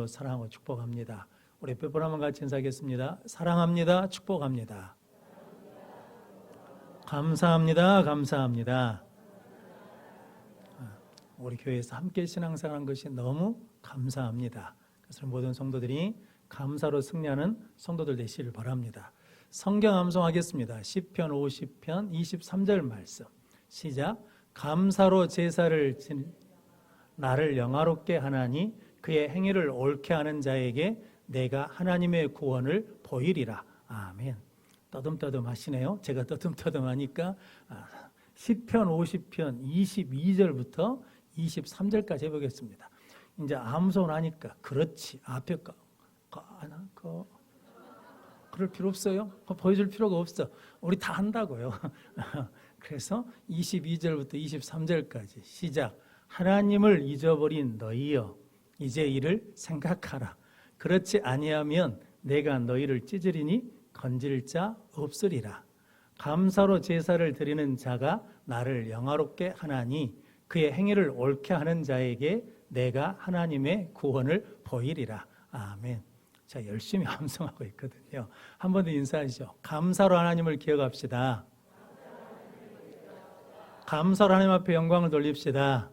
이름으로 사랑하고 축복합니다. 우리 뼈볼 한번 같이 인사하겠습니다. 사랑합니다. 축복합니다. 감사합니다. 감사합니다. 우리 교회에서 함께 신앙생활한 것이 너무 감사합니다. 그래서 모든 성도들이 감사로 승리하는 성도들 되시길 바랍니다. 성경 암송하겠습니다. 시편 50편 23절 말씀 시작. 감사로 제사를 나를 영화롭게 하나니 그의 행위를 옳게 하는 자에게 내가 하나님의 구원을 보이리라. 아멘. 떠듬떠듬 하시네요. 제가 떠듬떠듬 하니까 시편 50편 22절부터 23절까지 해보겠습니다. 이제 암송을 하니까 그렇지 앞에 그럴 필요 없어요. 보여줄 필요가 없어. 우리 다 한다고요. 그래서 22절부터 23절까지 시작. 하나님을 잊어버린 너희여 이제 이를 생각하라. 그렇지 아니하면 내가 너희를 찢으리니 건질 자 없으리라. 감사로 제사를 드리는 자가 나를 영화롭게 하나니 그의 행위를 옳게 하는 자에게 내가 하나님의 구원을 보이리라. 아멘. 자, 열심히 암송하고 있거든요. 한 번 더 인사하시죠. 감사로 하나님을 기억합시다. 감사로 하나님 앞에 영광을 돌립시다.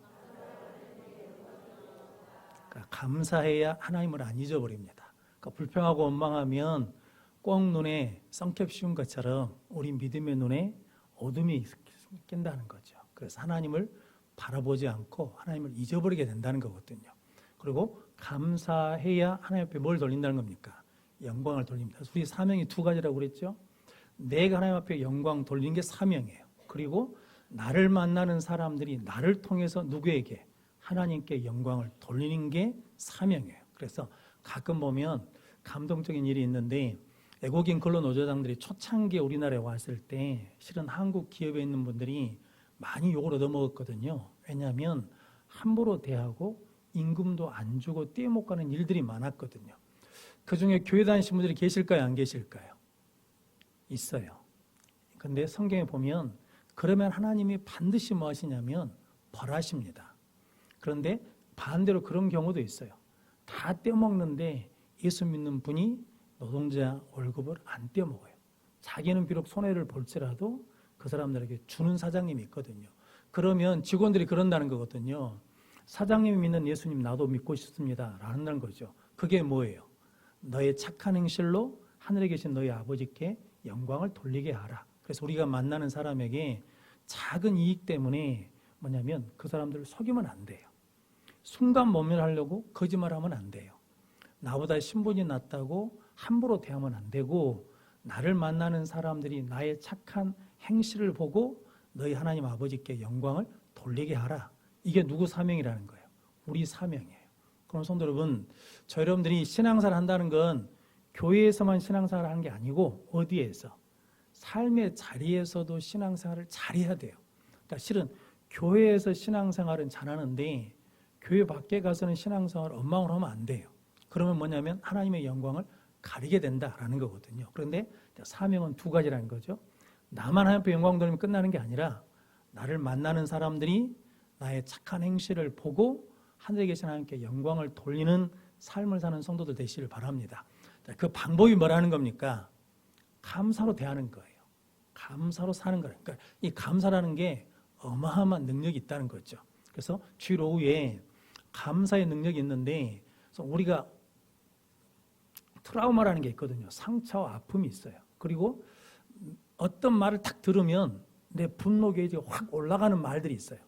그러니까 감사해야 하나님을 안 잊어버립니다. 그러니까 불평하고 원망하면 꼭 눈에 썬캡 씌운 것처럼 우리 믿음의 눈에 어둠이 낀다는 거죠. 그래서 하나님을 바라보지 않고 하나님을 잊어버리게 된다는 거거든요. 그리고 감사해야 하나님 앞에 뭘 돌린다는 겁니까? 영광을 돌립니다. 우리 사명이 두 가지라고 그랬죠. 내가 하나님 앞에 영광 돌리는 게 사명이에요. 그리고 나를 만나는 사람들이 나를 통해서 누구에게? 하나님께 영광을 돌리는 게 사명이에요. 그래서 가끔 보면 감동적인 일이 있는데 외국인 근로 노조장들이 초창기에 우리나라에 왔을 때 실은 한국 기업에 있는 분들이 많이 욕을 얻어먹었거든요. 왜냐하면 함부로 대하고 임금도 안 주고 떼못 가는 일들이 많았거든요. 그중에 교회 다니시는 분들이 계실까요? 안 계실까요? 있어요. 그런데 성경에 보면 그러면 하나님이 반드시 뭐 하시냐면 벌하십니다. 그런데 반대로 그런 경우도 있어요. 다 떼먹는데 예수 믿는 분이 노동자 월급을 안 떼먹어요. 자기는 비록 손해를 볼지라도 그 사람들에게 주는 사장님이 있거든요. 그러면 직원들이 그런다는 거거든요. 사장님이 믿는 예수님 나도 믿고 싶습니다 라는 거죠. 그게 뭐예요? 너의 착한 행실로 하늘에 계신 너희 아버지께 영광을 돌리게 하라. 그래서 우리가 만나는 사람에게 작은 이익 때문에 뭐냐면 그 사람들을 속이면 안 돼요. 순간 모면하려고 거짓말하면 안 돼요. 나보다 신분이 낮다고 함부로 대하면 안 되고 나를 만나는 사람들이 나의 착한 행실을 보고 너희 하나님 아버지께 영광을 돌리게 하라. 이게 누구 사명이라는 거예요? 우리 사명이에요. 그럼 성도 여러분, 저 여러분들이 신앙생활 한다는 건 교회에서만 신앙생활 하는 게 아니고 어디에서? 삶의 자리에서도 신앙생활을 잘해야 돼요. 그러니까 실은 교회에서 신앙생활은 잘하는데 교회 밖에 가서는 신앙생활을 엉망으로 하면 안 돼요. 그러면 뭐냐면 하나님의 영광을 가리게 된다라는 거거든요. 그런데 사명은 두 가지라는 거죠. 나만 하나님 앞에 영광 돌리면 끝나는 게 아니라 나를 만나는 사람들이 나의 착한 행실을 보고 하늘에 계신 하나님께 영광을 돌리는 삶을 사는 성도들 되시길 바랍니다. 그 방법이 뭐라는 겁니까? 감사로 대하는 거예요. 감사로 사는 거예요. 그러니까 이 감사라는 게 어마어마한 능력이 있다는 거죠. 그래서 주일 오후에 감사의 능력이 있는데 우리가 트라우마라는 게 있거든요. 상처와 아픔이 있어요. 그리고 어떤 말을 딱 들으면 내 분노 게이지가 확 올라가는 말들이 있어요.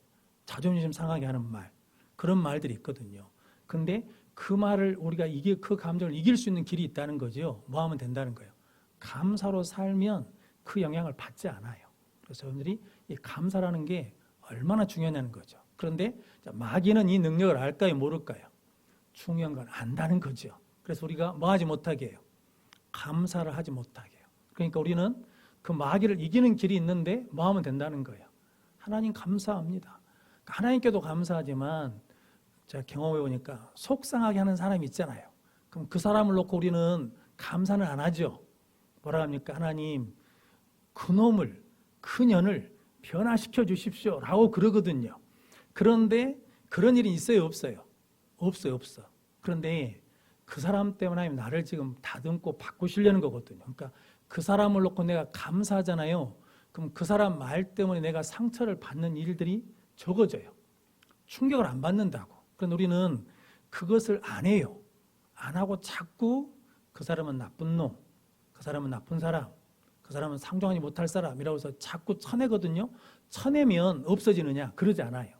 자존심 상하게 하는 말. 그런 말들이 있거든요. 근데 그 말을 우리가 그 감정을 이길 수 있는 길이 있다는 거죠. 뭐 하면 된다는 거예요? 감사로 살면 그 영향을 받지 않아요. 그래서 여러분들이 이 감사라는 게 얼마나 중요하냐는 거죠. 그런데 마귀는 이 능력을 알까요? 모를까요? 중요한 건 안다는 거죠. 그래서 우리가 뭐 하지 못하게 해요? 감사를 하지 못하게 해요. 그러니까 우리는 그 마귀를 이기는 길이 있는데 뭐 하면 된다는 거예요? 하나님 감사합니다. 하나님께도 감사하지만 제가 경험해 보니까 속상하게 하는 사람이 있잖아요. 그럼 그 사람을 놓고 우리는 감사는 안 하죠. 뭐라 합니까? 하나님 그놈을 그년을 변화시켜 주십시오 라고 그러거든요. 그런데 그런 일이 있어요? 없어요? 없어요. 그런데 그 사람 때문에 하나님 나를 지금 다듬고 바꾸시려는 거거든요. 그러니까 그 사람을 놓고 내가 감사하잖아요. 그럼 그 사람 말 때문에 내가 상처를 받는 일들이 적어져요. 충격을 안 받는다고. 그런데 우리는 그것을 안 해요. 안 하고 자꾸 그 사람은 나쁜 놈, 그 사람은 나쁜 사람, 그 사람은 상종하지 못할 사람이라고 해서 자꾸 쳐내거든요. 쳐내면 없어지느냐? 그러지 않아요.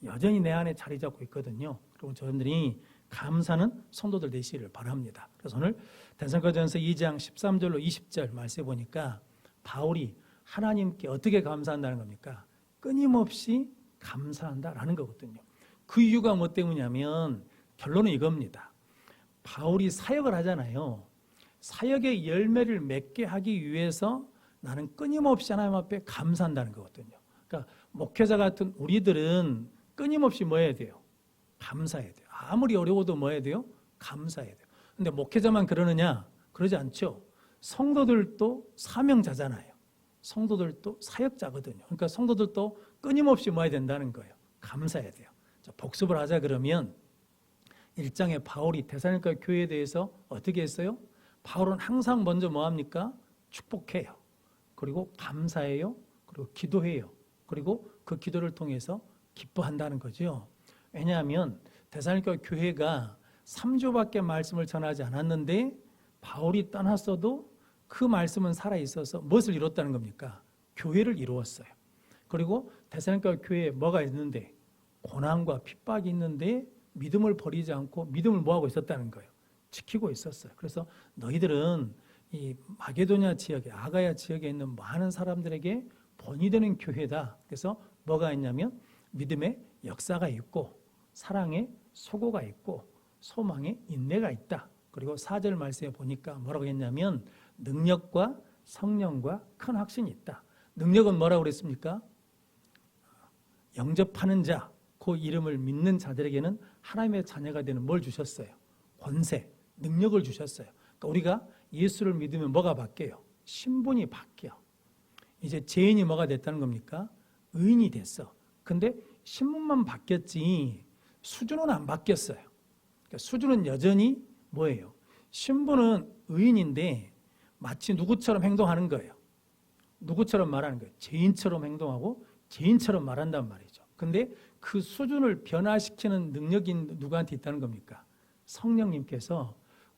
여전히 내 안에 자리 잡고 있거든요. 그리고 저들이 감사는 성도들 되시기를 바랍니다. 그래서 오늘 데살로니가전서 2장 13절로 20절 말씀해 보니까 바울이 하나님께 어떻게 감사한다는 겁니까? 끊임없이 감사한다라는 거거든요. 그 이유가 뭐 때문이냐면 결론은 이겁니다. 바울이 사역을 하잖아요. 사역의 열매를 맺게 하기 위해서 나는 끊임없이 하나님 앞에 감사한다는 거거든요. 그러니까 목회자 같은 우리들은 끊임없이 뭐 해야 돼요? 감사해야 돼요. 아무리 어려워도 뭐 해야 돼요? 감사해야 돼요. 근데 목회자만 그러느냐? 그러지 않죠. 성도들도 사명자잖아요. 성도들도 사역자거든요. 그러니까 성도들도 끊임없이 뭐 해야 된다는 거예요? 감사해야 돼요. 자, 복습을 하자 그러면 1장에 바울이 데살로니가 교회에 대해서 어떻게 했어요? 바울은 항상 먼저 뭐 합니까? 축복해요. 그리고 감사해요. 그리고 기도해요. 그리고 그 기도를 통해서 기뻐한다는 거죠. 왜냐하면 데살로니가 교회가 3조밖에 말씀을 전하지 않았는데 바울이 떠났어도 그 말씀은 살아있어서 무엇을 이뤘다는 겁니까? 교회를 이루었어요. 그리고 데살로니가 교회에 뭐가 있는데? 고난과 핍박이 있는데 믿음을 버리지 않고 믿음을 뭐하고 있었다는 거예요? 지키고 있었어요. 그래서 너희들은 이 마게도냐 지역에, 아가야 지역에 있는 많은 사람들에게 본이 되는 교회다. 그래서 뭐가 있냐면 믿음의 역사가 있고 사랑의 소고가 있고 소망의 인내가 있다. 그리고 4절 말씀에 보니까 뭐라고 했냐면 능력과 성령과 큰 확신이 있다. 능력은 뭐라고 그랬습니까? 영접하는 자, 그 이름을 믿는 자들에게는 하나님의 자녀가 되는 뭘 주셨어요? 권세, 능력을 주셨어요. 그러니까 우리가 예수를 믿으면 뭐가 바뀌어요? 신분이 바뀌어. 이제 죄인이 뭐가 됐다는 겁니까? 의인이 됐어. 근데 신분만 바뀌었지 수준은 안 바뀌었어요. 그러니까 수준은 여전히 뭐예요? 신분은 의인인데 마치 누구처럼 행동하는 거예요. 누구처럼 말하는 거예요? 죄인처럼 행동하고 죄인처럼 말한단 말이죠. 근데 그 수준을 변화시키는 능력이 누구한테 있다는 겁니까? 성령님께서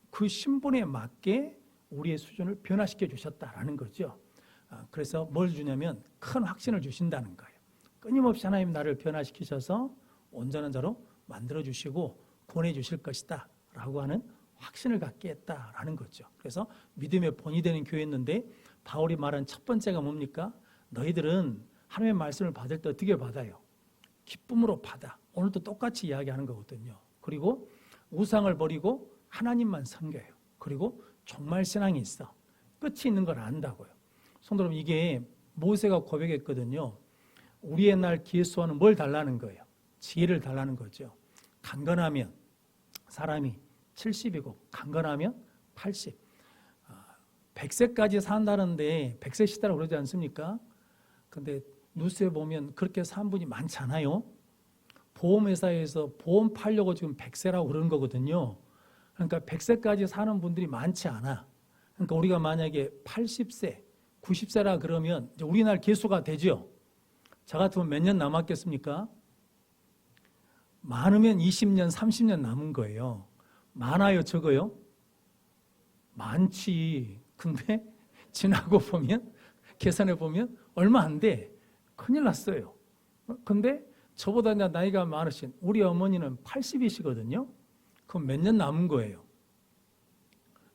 그 신분에 맞게 우리의 수준을 변화시켜 주셨다라는 거죠. 그래서 뭘 주냐면 큰 확신을 주신다는 거예요. 끊임없이 하나님 나를 변화시키셔서 온전한 자로 만들어주시고 구원해 주실 것이다 라고 하는 확신을 갖게 했다라는 거죠. 그래서 믿음의 본이 되는 교회였는데 바울이 말한 첫 번째가 뭡니까? 너희들은 하나님의 말씀을 받을 때 어떻게 받아요? 기쁨으로 받아. 오늘도 똑같이 이야기하는 거거든요. 그리고 우상을 버리고 하나님만 섬겨요. 그리고 종말 신앙이 있어. 끝이 있는 걸 안다고요. 성도 여러분, 이게 모세가 고백했거든요. 우리의 날 기회수와는 뭘 달라는 거예요? 지혜를 달라는 거죠. 강건하면 사람이 70이고 강건하면 80. 100세까지 산다는데 100세 시대라고 그러지 않습니까? 근데 뉴스에 보면 그렇게 산 분이 많잖아요. 보험회사에서 보험 팔려고 지금 100세라고 그러는 거거든요. 그러니까 100세까지 사는 분들이 많지 않아. 그러니까 우리가 만약에 80세, 90세라 그러면 이제 우리나라 개수가 되죠. 저 같으면 몇 년 남았겠습니까? 많으면 20년, 30년 남은 거예요. 많아요, 적어요? 많지. 근데 지나고 보면, 계산해 보면 얼마 안 돼. 큰일 났어요. 근데 저보다 나이가 많으신 우리 어머니는 80이시거든요. 그럼 몇 년 남은 거예요?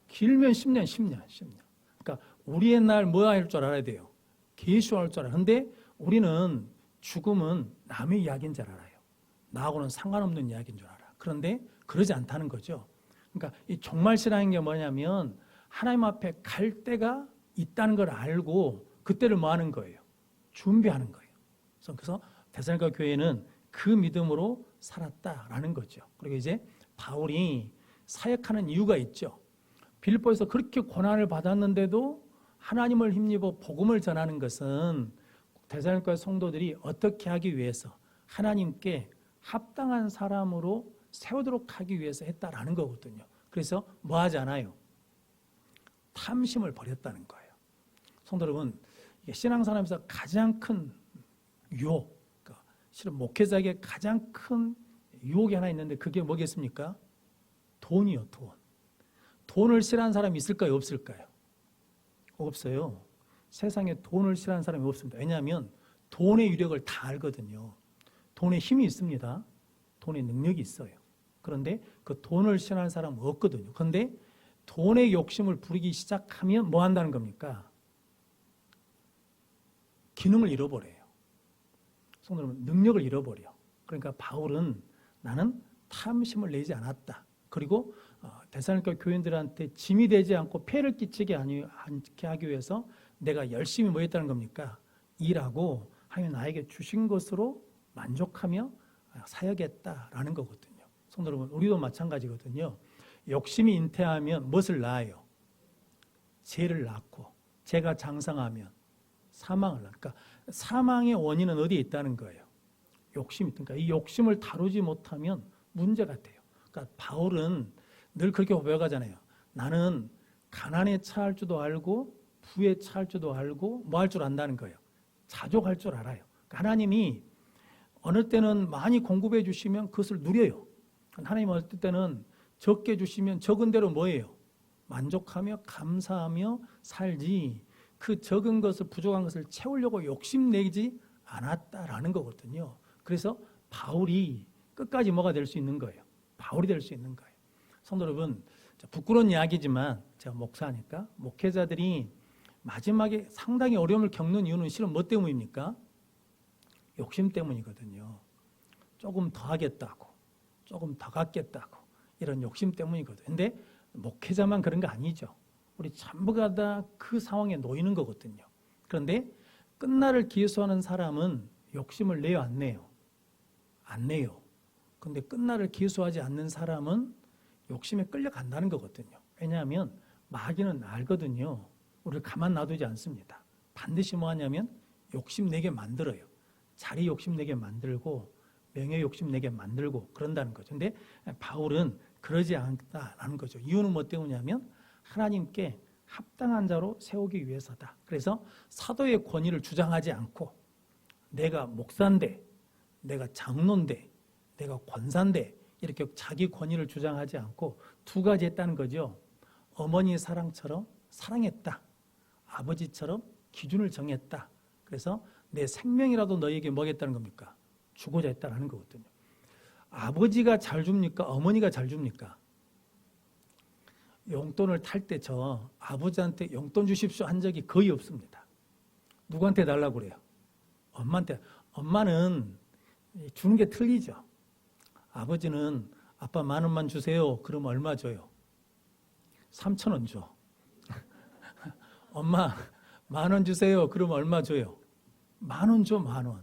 길면 10년. 그러니까 우리의 날 뭐 할 줄 알아야 돼요? 계수할 줄 알아요. 근데 우리는 죽음은 남의 이야기인 줄 알아요. 나하고는 상관없는 이야기인 줄 알아. 그런데 그러지 않다는 거죠. 그러니까 이 종말신앙인 게 뭐냐면 하나님 앞에 갈 때가 있다는 걸 알고 그때를 뭐 하는 거예요? 준비하는 거예요. 그래서 데살로니가 교회는 그 믿음으로 살았다라는 거죠. 그리고 이제 바울이 사역하는 이유가 있죠. 빌립보에서 그렇게 고난을 받았는데도 하나님을 힘입어 복음을 전하는 것은 데살로니가 성도들이 어떻게 하기 위해서 하나님께 합당한 사람으로 세우도록 하기 위해서 했다라는 거거든요. 그래서 뭐 하지 않아요? 탐심을 버렸다는 거예요. 성도 여러분, 신앙생활하면서 가장 큰 유혹, 그러니까 실은 목회자에게 가장 큰 유혹이 하나 있는데 그게 뭐겠습니까? 돈이요, 돈. 돈을 싫어하는 사람이 있을까요, 없을까요? 없어요. 세상에 돈을 싫어하는 사람이 없습니다. 왜냐하면 돈의 유력을 다 알거든요. 돈에 힘이 있습니다. 돈의 능력이 있어요. 그런데 그 돈을 싫어하는 사람은 없거든요. 그런데 돈의 욕심을 부리기 시작하면 뭐 한다는 겁니까? 기능을 잃어버려요. 성도 여러분, 능력을 잃어버려. 그러니까 바울은 나는 탐심을 내지 않았다. 그리고 데살로니가 교인들한테 짐이 되지 않고 폐를 끼치게 않게 하기 위해서 내가 열심히 뭐 했다는 겁니까? 일하고 하나님 나에게 주신 것으로 만족하며 사역했다라는 거거든요. 성도 여러분, 우리도 마찬가지거든요. 욕심이 잉태하면 무엇을 낳아요? 죄를 낳고, 죄가 장성하면 사망을 낳고, 그러니까 사망의 원인은 어디에 있다는 거예요? 욕심이 있으니까 이 욕심을 다루지 못하면 문제가 돼요. 그러니까 바울은 늘 그렇게 고백하잖아요. 나는 가난에 처할 줄도 알고 부에 처할 줄도 알고 뭐 할 줄 안다는 거예요. 자족할 줄 알아요. 그러니까 하나님이 어느 때는 많이 공급해 주시면 그것을 누려요. 하나님 어느 때는 적게 주시면 적은 대로 뭐예요? 만족하며 감사하며 살지, 그 적은 것을, 부족한 것을 채우려고 욕심내지 않았다라는 거거든요. 그래서 바울이 끝까지 뭐가 될 수 있는 거예요? 바울이 될 수 있는 거예요. 성도 여러분, 부끄러운 이야기지만 제가 목사니까 목회자들이 마지막에 상당히 어려움을 겪는 이유는 실은 뭐 때문입니까? 욕심 때문이거든요. 조금 더 하겠다고, 조금 더 갖겠다고, 이런 욕심 때문이거든요. 근데 목회자만 그런 거 아니죠. 우리 전부가 다 그 상황에 놓이는 거거든요. 그런데 끝날을 기수하는 사람은 욕심을 내요, 안 내요? 안 내요. 그런데 끝날을 기수하지 않는 사람은 욕심에 끌려간다는 거거든요. 왜냐하면 마귀는 알거든요. 우리를 가만 놔두지 않습니다. 반드시 뭐 하냐면 욕심내게 만들어요. 자리 욕심내게 만들고 명예 욕심내게 만들고 그런다는 거죠. 근데 바울은 그러지 않다라는 거죠. 이유는 뭐 때문이냐면 하나님께 합당한 자로 세우기 위해서다. 그래서 사도의 권위를 주장하지 않고 내가 목사인데, 내가 장로인데, 내가 권사인데 이렇게 자기 권위를 주장하지 않고 두 가지 했다는 거죠. 어머니 사랑처럼 사랑했다. 아버지처럼 기준을 정했다. 그래서 내 생명이라도 너에게 뭐겠다는 겁니까? 주고자 했다라는 거거든요. 아버지가 잘 줍니까? 어머니가 잘 줍니까? 용돈을 탈 때 저 아버지한테 용돈 주십시오 한 적이 거의 없습니다. 누구한테 달라고 그래요? 엄마한테. 엄마는 주는 게 틀리죠. 아버지는 아빠 10,000원만 주세요. 그러면 얼마 줘요? 3,000원 줘. 엄마 10,000원 주세요. 그러면 얼마 줘요? 10,000원 줘, 10,000원.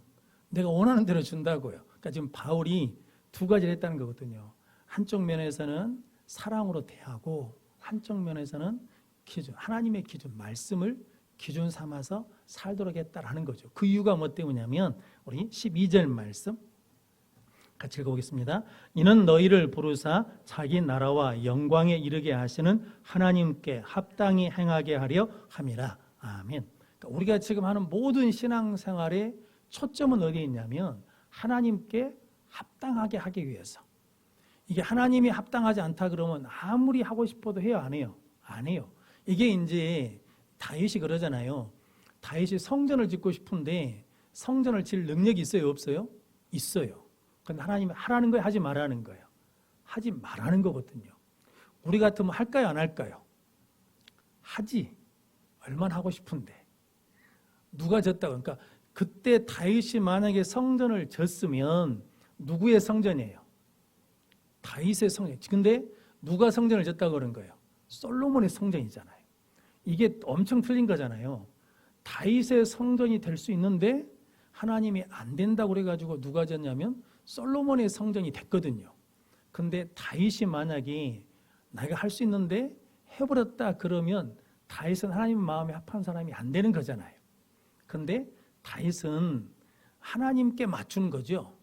내가 원하는 대로 준다고요. 그러니까 지금 바울이 두 가지를 했다는 거거든요. 한쪽 면에서는 사랑으로 대하고 한쪽 면에서는 기준, 하나님의 기준, 말씀을 기준 삼아서 살도록 했다라는 거죠. 그 이유가 뭐 때문이냐면 우리 12절 말씀 같이 읽어보겠습니다. 이는 너희를 부르사 자기 나라와 영광에 이르게 하시는 하나님께 합당히 행하게 하려 함이라. 아멘. 그러니까 우리가 지금 하는 모든 신앙생활의 초점은 어디에 있냐면 하나님께 합당하게 하기 위해서. 이게 하나님이 합당하지 않다 그러면 아무리 하고 싶어도 해요, 안 해요? 안 해요. 이게 이제 다윗이 그러잖아요. 다윗이 성전을 짓고 싶은데 성전을 질 능력이 있어요, 없어요? 있어요. 근데 하나님이 하라는 거예요, 하지 말라는 거예요? 하지 말라는 거거든요. 우리 같으면 할까요, 안 할까요? 하지. 얼마나 하고 싶은데. 누가 졌다고? 그러니까 그때 다윗이 만약에 성전을 졌으면 누구의 성전이에요? 다윗의 성전. 근데 누가 성전을 졌다고 그런 거예요? 솔로몬의 성전이잖아요. 이게 엄청 틀린 거잖아요. 다윗의 성전이 될 수 있는데 하나님이 안 된다고 그래가지고 누가 졌냐면 솔로몬의 성전이 됐거든요. 근데 다윗이 만약에 내가 할 수 있는데 해버렸다 그러면 다윗은 하나님 마음에 합한 사람이 안 되는 거잖아요. 근데 다윗은 하나님께 맞추는 거죠.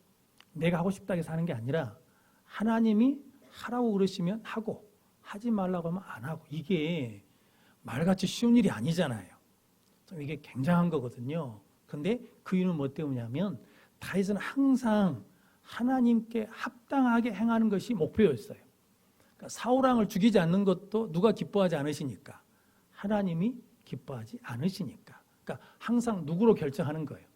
내가 하고 싶다고 해서 하는 게 아니라 하나님이 하라고 그러시면 하고 하지 말라고 하면 안 하고, 이게 말같이 쉬운 일이 아니잖아요. 이게 굉장한 거거든요. 근데 그 이유는 뭐 때문이냐면 다윗은 항상 하나님께 합당하게 행하는 것이 목표였어요. 그러니까 사울 왕을 죽이지 않는 것도 누가 기뻐하지 않으시니까, 하나님이 기뻐하지 않으시니까. 그러니까 항상 누구로 결정하는 거예요?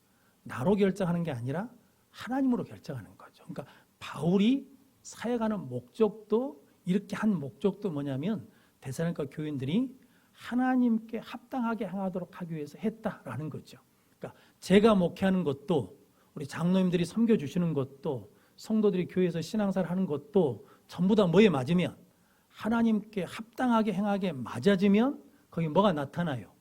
나로 결정하는 게 아니라 하나님으로 결정하는 거죠. 그러니까 바울이 사역하는 목적도, 이렇게 한 목적도 뭐냐면 데살로니가 교인들이 하나님께 합당하게 행하도록 하기 위해서 했다라는 거죠. 그러니까 제가 목회하는 것도, 우리 장로님들이 섬겨주시는 것도, 성도들이 교회에서 신앙생활 하는 것도 전부 다 뭐에 맞으면, 하나님께 합당하게 행하게 맞아지면 거기 뭐가 나타나요?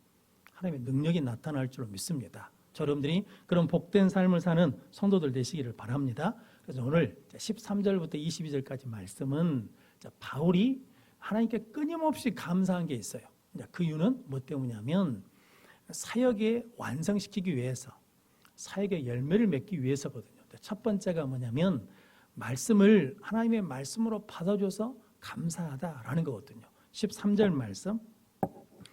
하나님의 능력이 나타날 줄로 믿습니다. 여러분들이 그런 복된 삶을 사는 성도들 되시기를 바랍니다. 그래서 오늘 13절부터 22절까지 말씀은 바울이 하나님께 끊임없이 감사한 게 있어요. 그 이유는 뭐 때문이냐면 사역에 완성시키기 위해서, 사역의 열매를 맺기 위해서거든요. 첫 번째가 뭐냐면 말씀을 하나님의 말씀으로 받아줘서 감사하다라는 거거든요. 13절 말씀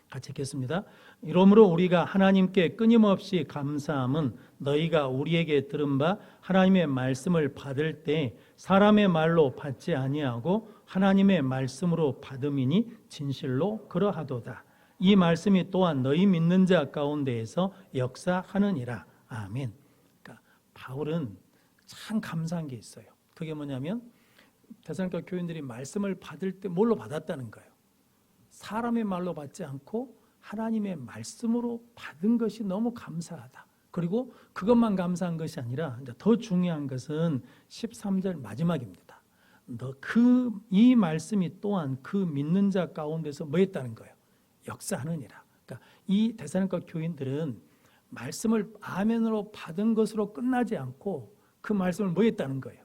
같이 읽겠습니다. 이러므로 우리가 하나님께 끊임없이 감사함은 너희가 우리에게 들은 바 하나님의 말씀을 받을 때 사람의 말로 받지 아니하고 하나님의 말씀으로 받음이니 진실로 그러하도다. 이 말씀이 또한 너희 믿는 자 가운데에서 역사하느니라. 아멘. 그러니까 바울은 참 감사한 게 있어요. 그게 뭐냐면 데살로니가 교인들이 말씀을 받을 때 뭘로 받았다는 거예요. 사람의 말로 받지 않고 하나님의 말씀으로 받은 것이 너무 감사하다. 그리고 그것만 감사한 것이 아니라 더 중요한 것은 13절 마지막입니다. 이 말씀이 또한 그 믿는 자 가운데서 뭐 했다는 거예요? 역사하느니라. 그러니까 이 데살로니가 교인들은 말씀을 아멘으로 받은 것으로 끝나지 않고 그 말씀을 뭐 했다는 거예요?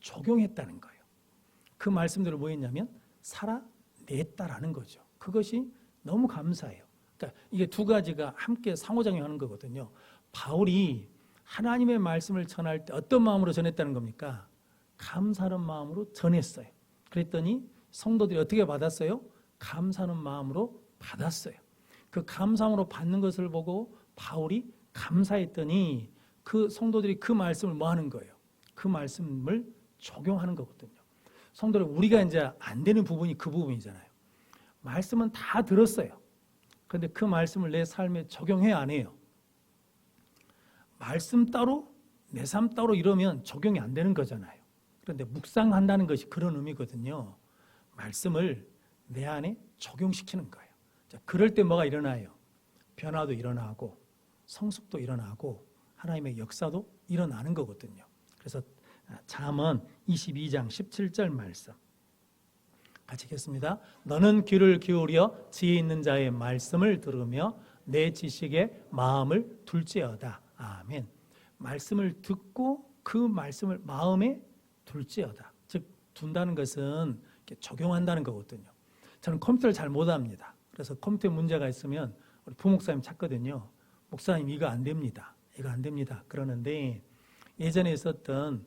적용했다는 거예요. 그 말씀들을 뭐 했냐면 살아냈다라는 거죠. 그것이 너무 감사해요. 그러니까 이게 두 가지가 함께 상호작용하는 거거든요. 바울이 하나님의 말씀을 전할 때 어떤 마음으로 전했다는 겁니까? 감사하는 마음으로 전했어요. 그랬더니 성도들이 어떻게 받았어요? 감사하는 마음으로 받았어요. 그 감사함으로 받는 것을 보고 바울이 감사했더니 그 성도들이 그 말씀을 뭐 하는 거예요? 그 말씀을 적용하는 거거든요. 성도들, 우리가 이제 안 되는 부분이 그 부분이잖아요. 말씀은 다 들었어요. 그런데 그 말씀을 내 삶에 적용해야 안 해요. 말씀 따로 내 삶 따로 이러면 적용이 안 되는 거잖아요. 그런데 묵상한다는 것이 그런 의미거든요. 말씀을 내 안에 적용시키는 거예요. 자, 그럴 때 뭐가 일어나요? 변화도 일어나고 성숙도 일어나고 하나님의 역사도 일어나는 거거든요. 그래서 잠언 22장 17절 말씀 같이 읽겠습니다. 너는 귀를 기울여 지혜 있는 자의 말씀을 들으며 내 지식에 마음을 둘지어다. 아멘. 말씀을 듣고 그 말씀을 마음에 둘지어다. 즉 둔다는 것은 적용한다는 거거든요. 저는 컴퓨터를 잘 못합니다. 그래서 컴퓨터에 문제가 있으면 우리 부목사님 찾거든요. 목사님 이거 안 됩니다. 이거 안 됩니다. 그러는데 예전에 있었던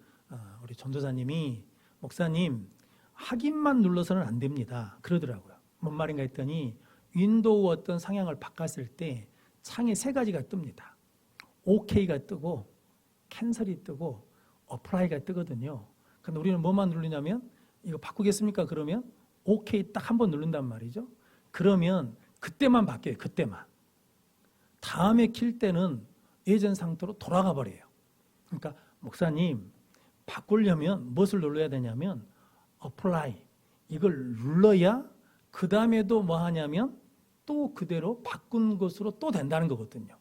우리 전도사님이 목사님 확인만 눌러서는 안 됩니다. 그러더라고요. 뭔 말인가 했더니 윈도우 어떤 상향을 바꿨을 때 창에 세 가지가 뜹니다. OK가 뜨고 캔슬이 뜨고 어플라이가 뜨거든요. 근데 우리는 뭐만 누르냐면 이거 바꾸겠습니까? 그러면 OK 딱 한 번 누른단 말이죠. 그러면 그때만 바뀌어요. 그때만. 다음에 킬 때는 예전 상태로 돌아가 버려요. 그러니까 목사님 바꾸려면 무엇을 눌러야 되냐면 apply 이걸 눌러야 그 다음에도 뭐 하냐면 또 그대로 바꾼 것으로 또 된다는 거거든요.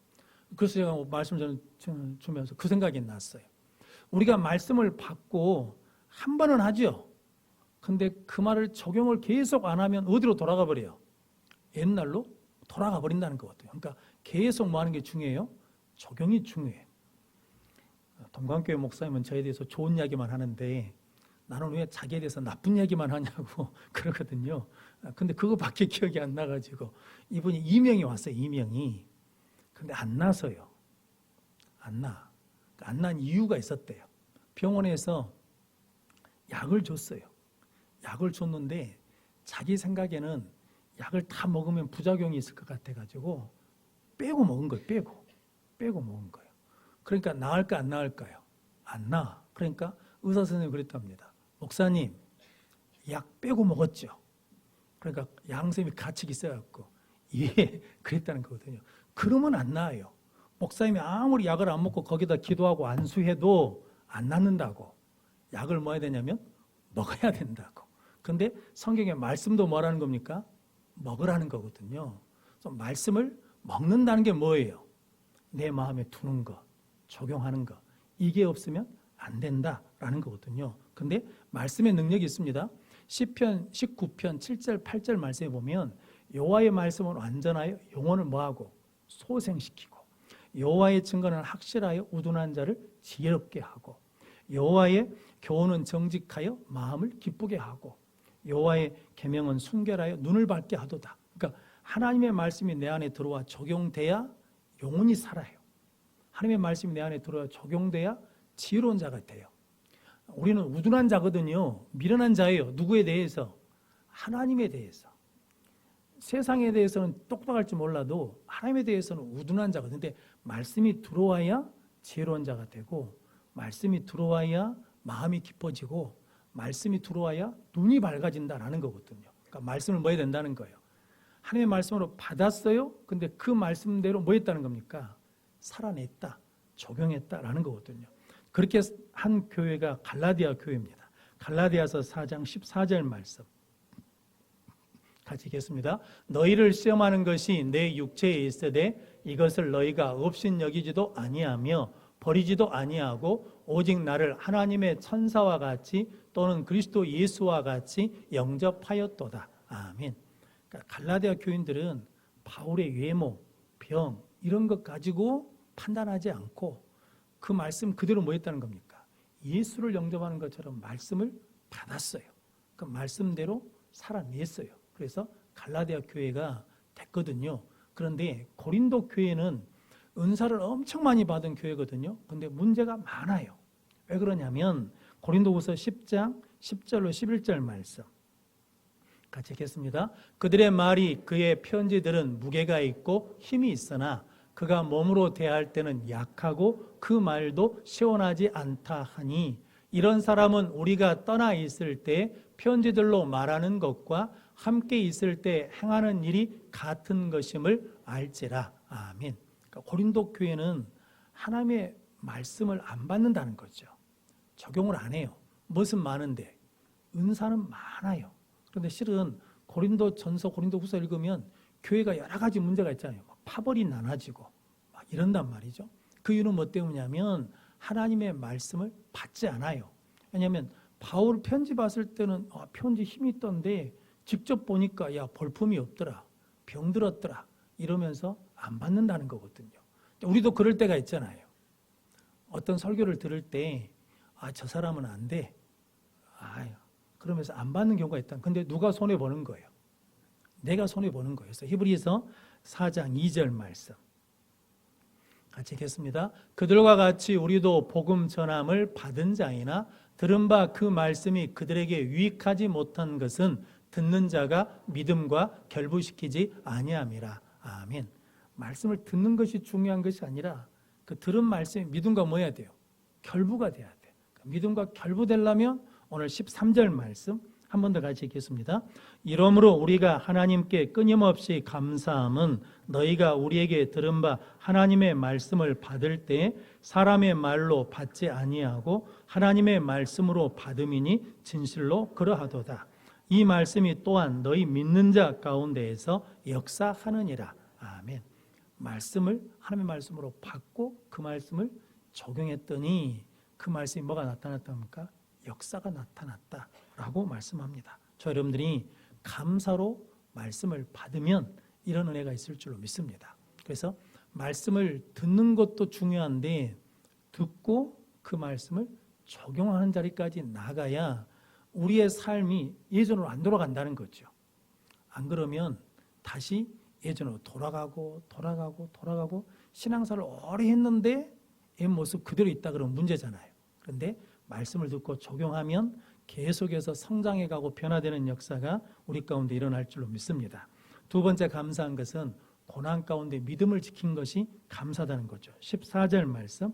그래서 제가 말씀을 주면서 그 생각이 났어요. 우리가 말씀을 받고 한 번은 하죠. 근데 그 말을 적용을 계속 안 하면 어디로 돌아가 버려요? 옛날로 돌아가 버린다는 거거든요. 그러니까 계속 뭐 하는 게 중요해요? 적용이 중요해요. 동관교회 목사님은 저에 대해서 좋은 이야기만 하는데 나는 왜 자기에 대해서 나쁜 얘기만 하냐고 그러거든요. 근데 그거밖에 기억이 안 나가지고 이분이 이명이 왔어요. 이명이. 근데 안 나서요. 안 나. 안 난 이유가 있었대요. 병원에서 약을 줬어요. 약을 줬는데 자기 생각에는 약을 다 먹으면 부작용이 있을 것 같아가지고 빼고 먹은 거예요. 빼고 먹은 거예요. 그러니까 나을까 안 나을까요? 안 나아. 그러니까 의사 선생님이 그랬답니다. 목사님, 약 빼고 먹었죠. 그러니까 양쌤이 가책이 있어갖고 예, 그랬다는 거거든요. 그러면 안 나아요. 목사님이 아무리 약을 안 먹고 거기다 기도하고 안수해도 안 낫는다고. 약을 뭐 해야 되냐면 먹어야 된다고. 근데 성경의 말씀도 뭐라는 겁니까? 먹으라는 거거든요. 그래서 말씀을 먹는다는 게 뭐예요? 내 마음에 두는 거, 적용하는 거. 이게 없으면 안 된다라는 거거든요. 근데 말씀의 능력이 있습니다. 시편 19편 7절 8절 말씀에 보면 여호와의 말씀은 완전하여 영혼을 뭐하고 소생시키고 여호와의 증거는 확실하여 우둔한 자를 지혜롭게 하고 여호와의 교훈은 정직하여 마음을 기쁘게 하고 여호와의 계명은 순결하여 눈을 밝게 하도다. 그러니까 하나님의 말씀이 내 안에 들어와 적용돼야 영혼이 살아요. 하나님의 말씀이 내 안에 들어와 적용돼야 지혜로운 자가 돼요. 우리는 우둔한 자거든요. 미련한 자예요. 누구에 대해서? 하나님에 대해서. 세상에 대해서는 똑똑할지 몰라도 하나님에 대해서는 우둔한 자거든요. 근데 말씀이 들어와야 지혜로운 자가 되고 말씀이 들어와야 마음이 깊어지고 말씀이 들어와야 눈이 밝아진다라는 거거든요. 그러니까 말씀을 뭐 해야 된다는 거예요. 하나님의 말씀으로 받았어요. 근데 그 말씀대로 뭐 했다는 겁니까? 살아냈다, 적용했다라는 거거든요. 그렇게 한 교회가 갈라디아 교회입니다. 갈라디아서 4장 14절 말씀 같이 읽겠습니다. 너희를 시험하는 것이 내 육체에 있으되 이것을 너희가 없인 여기지도 아니하며 버리지도 아니하고 오직 나를 하나님의 천사와 같이 또는 그리스도 예수와 같이 영접하였도다. 아멘. 그러니까 갈라디아 교인들은 바울의 외모, 병 이런 것 가지고 판단하지 않고 그 말씀 그대로 뭐 했다는 겁니까? 예수를 영접하는 것처럼 말씀을 받았어요. 그 말씀대로 살아냈어요. 그래서 갈라디아 교회가 됐거든요. 그런데 고린도 교회는 은사를 엄청 많이 받은 교회거든요. 근데 문제가 많아요. 왜 그러냐면 고린도후서 10장 10절로 11절 말씀 같이 읽겠습니다. 그들의 말이 그의 편지들은 무게가 있고 힘이 있으나 그가 몸으로 대할 때는 약하고 그 말도 시원하지 않다 하니 이런 사람은 우리가 떠나 있을 때 편지들로 말하는 것과 함께 있을 때 행하는 일이 같은 것임을 알지라. 아멘. 그러니까 고린도 교회는 하나님의 말씀을 안 받는다는 거죠. 적용을 안 해요. 무엇은 많은데 은사는 많아요. 그런데 실은 고린도 전서, 고린도 후서 읽으면 교회가 여러 가지 문제가 있잖아요. 파벌이 나눠지고 막 이런단 말이죠. 그 이유는 뭐 때문이냐면 하나님의 말씀을 받지 않아요. 왜냐하면 바울 편지 봤을 때는 편지 힘이 있던데 직접 보니까 야 볼품이 없더라, 병들었더라 이러면서 안 받는다는 거거든요. 우리도 그럴 때가 있잖아요. 어떤 설교를 들을 때 저 사람은 안 돼. 그러면서 안 받는 경우가 있다. 근데 누가 손해보는 거예요? 내가 손해보는 거예요. 그래서 히브리서 4장 2절 말씀 같이 읽겠습니다. 그들과 같이 우리도 복음 전함을 받은 자이나 들은 바 그 말씀이 그들에게 유익하지 못한 것은 듣는 자가 믿음과 결부시키지 아니함이라. 아멘. 말씀을 듣는 것이 중요한 것이 아니라 그 들은 말씀이 믿음과 뭐 해야 돼요? 결부가 돼야 돼요. 믿음과 결부되려면 오늘 13절 말씀 한 번 더 같이 읽겠습니다. 이러므로 우리가 하나님께 끊임없이 감사함은 너희가 우리에게 들은 바 하나님의 말씀을 받을 때 사람의 말로 받지 아니하고 하나님의 말씀으로 받음이니 진실로 그러하도다. 이 말씀이 또한 너희 믿는 자 가운데에서 역사하느니라. 아멘. 말씀을 하나님의 말씀으로 받고 그 말씀을 적용했더니 그 말씀이 뭐가 나타났답니까? 역사가 나타났다라고 말씀합니다. 저 여러분들이 감사로 말씀을 받으면 이런 은혜가 있을 줄로 믿습니다. 그래서 말씀을 듣는 것도 중요한데 듣고 그 말씀을 적용하는 자리까지 나가야 우리의 삶이 예전으로 안 돌아간다는 거죠. 안 그러면 다시 예전으로 돌아가고 신앙생활을 오래 했는데 옛 모습 그대로 있다 그러면 문제잖아요. 그런데 말씀을 듣고 적용하면 계속해서 성장해가고 변화되는 역사가 우리 가운데 일어날 줄로 믿습니다. 두 번째 감사한 것은 고난 가운데 믿음을 지킨 것이 감사하다는 거죠. 14절 말씀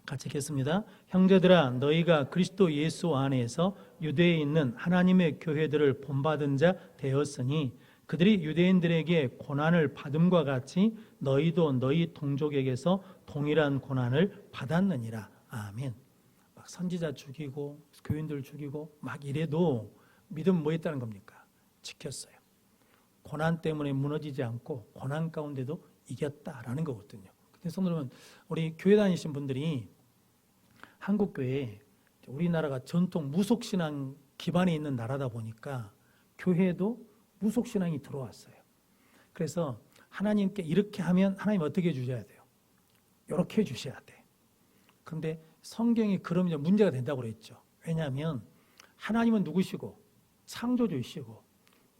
같이 읽겠습니다. 형제들아 너희가 그리스도 예수 안에서 유대에 있는 하나님의 교회들을 본받은 자 되었으니 그들이 유대인들에게 고난을 받음과 같이 너희도 너희 동족에게서 동일한 고난을 받았느니라. 아멘. 막 선지자 죽이고 교인들 죽이고 막 이래도 믿음 뭐 했다는 겁니까? 지켰어요. 고난 때문에 무너지지 않고 고난 가운데도 이겼다라는 거거든요. 그래서 오늘은 우리 교회 다니신 분들이 한국교회, 우리나라가 전통 무속신앙 기반에 있는 나라다 보니까 교회에도 무속신앙이 들어왔어요. 그래서 하나님께 이렇게 하면 하나님 어떻게 해주셔야 돼요? 이렇게 해주셔야 돼. 그런데 성경이 그러면 문제가 된다고 그랬죠. 왜냐하면 하나님은 누구시고 창조주이시고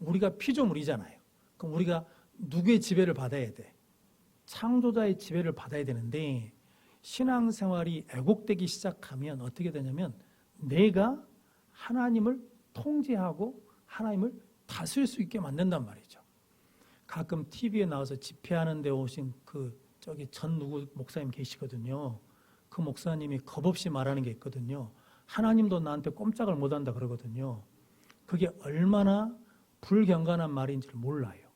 우리가 피조물이잖아요. 그럼 우리가 누구의 지배를 받아야 돼? 창조자의 지배를 받아야 되는데 신앙생활이 애곡되기 시작하면 어떻게 되냐면 내가 하나님을 통제하고 하나님을 다스릴 수 있게 만든단 말이죠. 가끔 TV에 나와서 집회하는 데 오신 저기 전 누구 목사님 계시거든요. 그 목사님이 겁없이 말하는 게 있거든요. 하나님도 나한테 꼼짝을 못한다 그러거든요. 그게 얼마나 불경건한 말인지를 몰라요.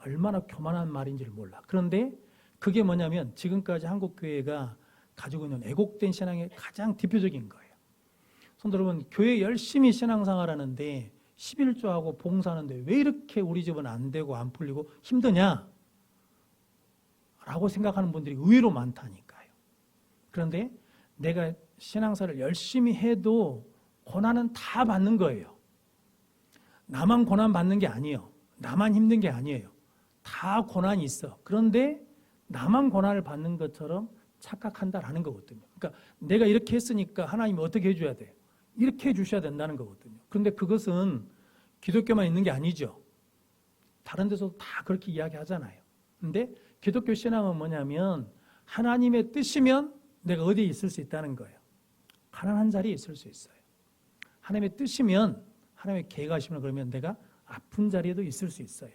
얼마나 교만한 말인지를 몰라. 그런데 그게 뭐냐면 지금까지 한국교회가 가지고 있는 애곡된 신앙의 가장 대표적인 거예요. 성도 여러분, 교회 열심히 신앙생활하는데 11조하고 봉사하는데 왜 이렇게 우리 집은 안 되고 안 풀리고 힘드냐? 라고 생각하는 분들이 의외로 많다니까요. 그런데 내가 신앙생활을 열심히 해도 고난은 다 받는 거예요. 나만 고난 받는 게 아니에요. 나만 힘든 게 아니에요. 다 고난이 있어. 그런데 나만 고난을 받는 것처럼 착각한다라는 거거든요. 그러니까 내가 이렇게 했으니까 하나님이 어떻게 해줘야 돼요? 이렇게 해주셔야 된다는 거거든요. 그런데 그것은 기독교만 있는 게 아니죠. 다른 데서도 다 그렇게 이야기하잖아요. 그런데 기독교 신앙은 뭐냐면 하나님의 뜻이면 내가 어디에 있을 수 있다는 거예요. 가난한 자리에 있을 수 있어요. 하나님의 뜻이면 하나님의 계획하시면 그러면 내가 아픈 자리에도 있을 수 있어요.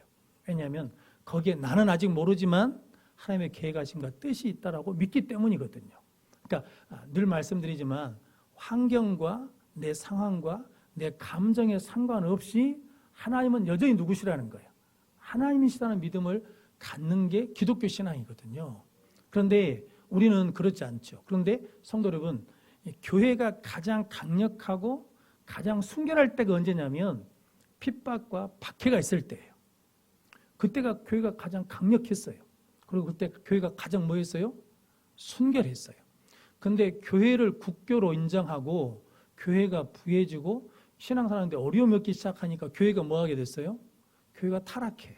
왜냐하면 거기에 나는 아직 모르지만 하나님의 계획하심과 뜻이 있다라고 믿기 때문이거든요. 그러니까 늘 말씀드리지만 환경과 내 상황과 내 감정에 상관없이 하나님은 여전히 누구시라는 거예요. 하나님이시라는 믿음을 갖는 게 기독교 신앙이거든요. 그런데 우리는 그렇지 않죠. 그런데 성도 여러분, 교회가 가장 강력하고 가장 순결할 때가 언제냐면 핍박과 박해가 있을 때예요. 그때가 교회가 가장 강력했어요. 그리고 그때 교회가 가장 뭐 했어요? 순결했어요. 근데 교회를 국교로 인정하고 교회가 부해지고 신앙사람들이 어려움이 없기 시작하니까 교회가 뭐 하게 됐어요? 교회가 타락해요.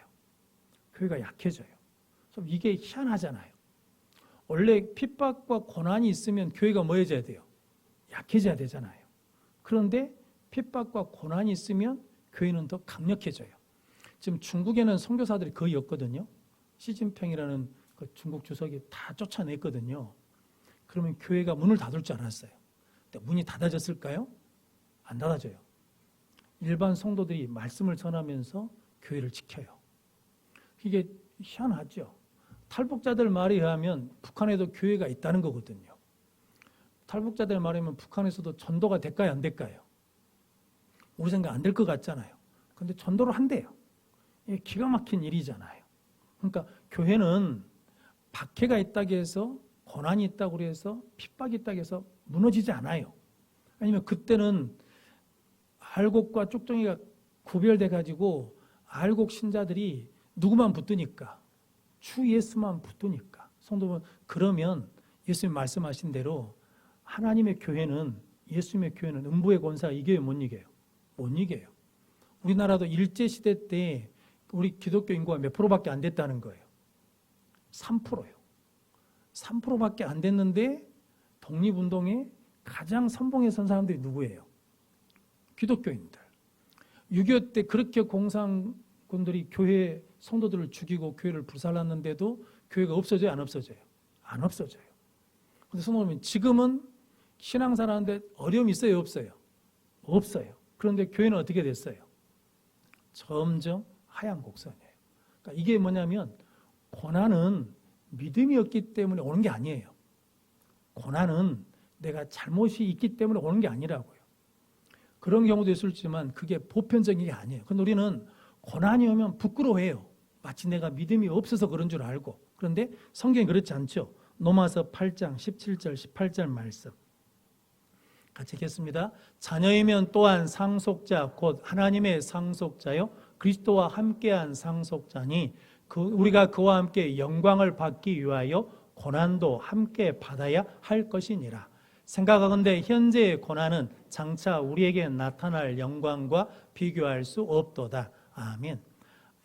교회가 약해져요. 그래서 이게 희한하잖아요. 원래 핍박과 고난이 있으면 교회가 뭐 해져야 돼요? 약해져야 되잖아요. 그런데 핍박과 고난이 있으면 교회는 더 강력해져요. 지금 중국에는 선교사들이 거의 없거든요. 시진핑이라는 그 중국 주석이 다 쫓아냈거든요. 그러면 교회가 문을 닫을 줄 알았어요. 근데 문이 닫아졌을까요? 안 닫아져요. 일반 성도들이 말씀을 전하면서 교회를 지켜요. 이게 희한하죠. 탈북자들 말에 의하면 북한에도 교회가 있다는 거거든요. 탈북자들 말에 의하면 북한에서도 전도가 될까요? 안 될까요? 우리 생각 안 될 것 같잖아요. 근데 전도를 한대요. 이게 기가 막힌 일이잖아요. 그러니까 교회는 박해가 있다고 해서 고난이 있다고 해서 핍박이 있다고 해서 무너지지 않아요. 아니면 그때는 알곡과 쭉정이가 구별돼 가지고 알곡 신자들이 누구만 붙으니까 주 예수만 붙으니까 성도분 그러면 예수님 말씀하신 대로 하나님의 교회는 예수님의 교회는 음부의 권사가 이겨요 못 이겨요? 못 이겨요. 우리나라도 일제시대 때 우리 기독교 인구가 몇 프로밖에 안 됐다는 거예요. 3%요. 3%밖에 안 됐는데 독립운동에 가장 선봉에 선 사람들이 누구예요? 기독교인들. 6.25 때 그렇게 공산군들이 교회 성도들을 죽이고 교회를 불살랐는데도 교회가 없어져요? 안 없어져요? 안 없어져요. 근데 성도님 지금은 신앙생활하는데 어려움이 있어요? 없어요? 없어요. 그런데 교회는 어떻게 됐어요? 점점 하얀 곡선이에요. 그러니까 이게 뭐냐면 고난은 믿음이 없기 때문에 오는 게 아니에요. 고난은 내가 잘못이 있기 때문에 오는 게 아니라고요. 그런 경우도 있을지만 그게 보편적인 게 아니에요. 근데 우리는 고난이 오면 부끄러워해요. 마치 내가 믿음이 없어서 그런 줄 알고. 그런데 성경이 그렇지 않죠. 로마서 8장 17절 18절 말씀 같이 읽겠습니다. 자녀이면 또한 상속자 곧 하나님의 상속자요 그리스도와 함께한 상속자니 우리가 그와 함께 영광을 받기 위하여 고난도 함께 받아야 할 것이니라. 생각하건대 현재의 고난은 장차 우리에게 나타날 영광과 비교할 수 없도다. 아멘.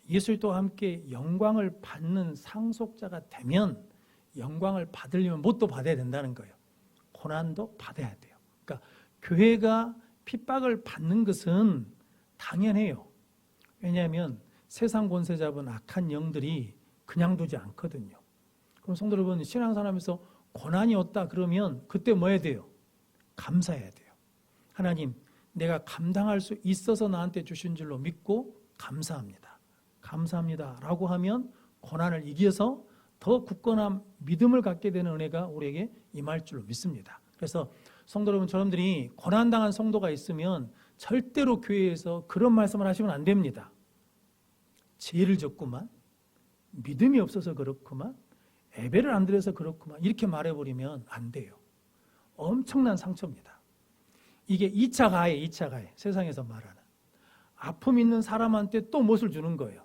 예수와 함께 영광을 받는 상속자가 되면 영광을 받으려면 뭣도 받아야 된다는 거예요. 고난도 받아야 돼요. 그러니까 교회가 핍박을 받는 것은 당연해요. 왜냐하면 세상 권세 잡은 악한 영들이 그냥 두지 않거든요. 그럼 성도 여러분, 신앙생활하면서 고난이 왔다 그러면 그때 뭐 해야 돼요? 감사해야 돼요. 하나님, 내가 감당할 수 있어서 나한테 주신 줄로 믿고 감사합니다. 감사합니다 라고 하면 고난을 이겨서 더 굳건한 믿음을 갖게 되는 은혜가 우리에게 임할 줄로 믿습니다. 그래서 성도 여러분, 저러분들이 고난당한 성도가 있으면 절대로 교회에서 그런 말씀을 하시면 안 됩니다. 죄를 졌구만, 믿음이 없어서 그렇구만, 예배를 안 드려서 그렇구만 이렇게 말해버리면 안 돼요. 엄청난 상처입니다. 이게 2차 가해, 2차 가해. 세상에서 말하는 아픔 있는 사람한테 또 무엇을 주는 거예요?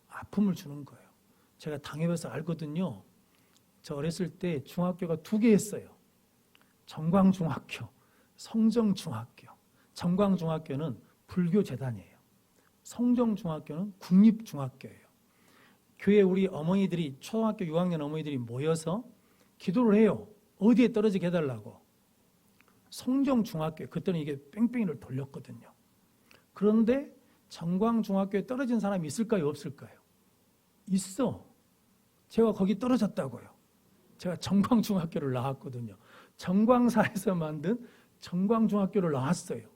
아픔을 주는 거예요. 제가 당해봐서 알거든요. 저 어렸을 때 중학교가 2개 했어요. 정광중학교, 성정중학교. 정광중학교는 불교재단이에요. 성정중학교는 국립중학교예요. 교회 우리 어머니들이 초등학교 6학년 어머니들이 모여서 기도를 해요. 어디에 떨어지게 해달라고. 성정중학교, 그때는 이게 뺑뺑이를 돌렸거든요. 그런데 정광중학교에 떨어진 사람이 있을까요? 없을까요? 있어. 제가 거기 떨어졌다고요. 제가 정광중학교를 나왔거든요. 정광사에서 만든 정광중학교를 나왔어요.